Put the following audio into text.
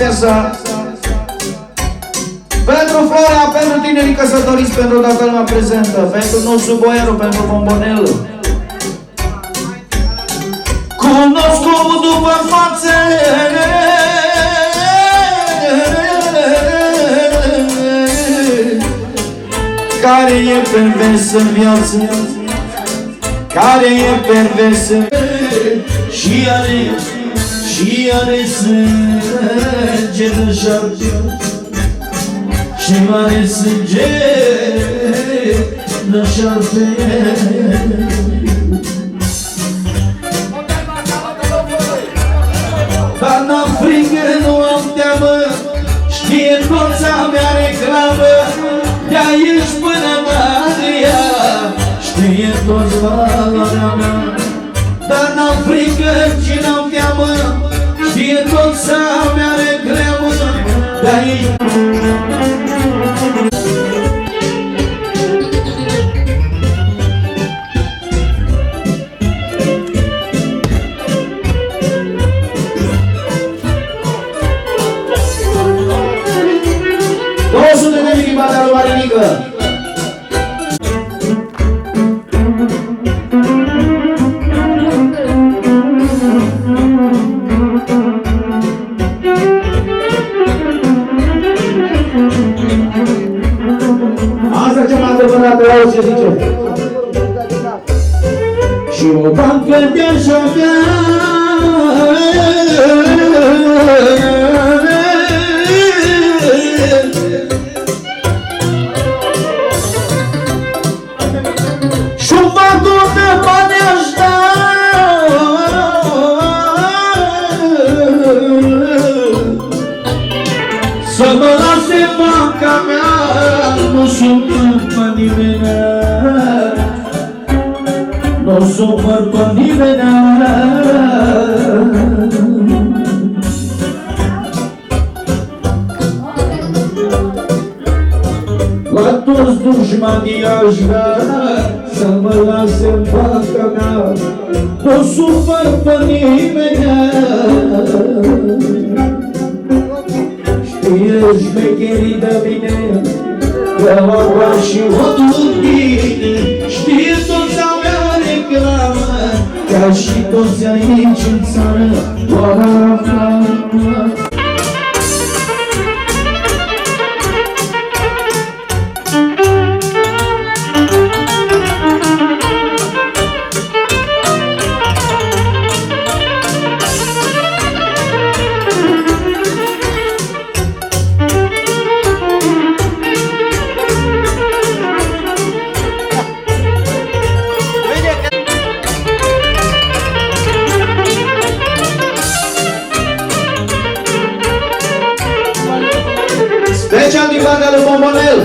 piesa. Pentru Flora, pentru tinerii căsătoriți, pentru toată lumea prezentă, pentru nostru boierul, pentru bombonel. Cunosc-o după față, care e pervers în viață, care e pervers și are sânge de șapte, și are sânge de șapte. Dar n-am frică, nu am teamă, știe toța mea reclamă, de aici până în Adria, știe toți valoarea mea. Dar n-am frică și n-am teamă, știe toța mea reclamă, de aici. Asta ce m-a întâmplat la auzi ce zice. Și o bancă de-aș avea, și un bancă de bani aș da, să mă lase banca mea, nu supăr pe nimenea, nu supăr pe nimenea. La toți dușmanii aș vrea să mă lase în banca mea, nu supăr pe nimenea. Știe șmecherii de mine, că o doar și o duc bine, știe toți a mea reclamă, ca și toți aici în țară. Special din partea lui Bombonel.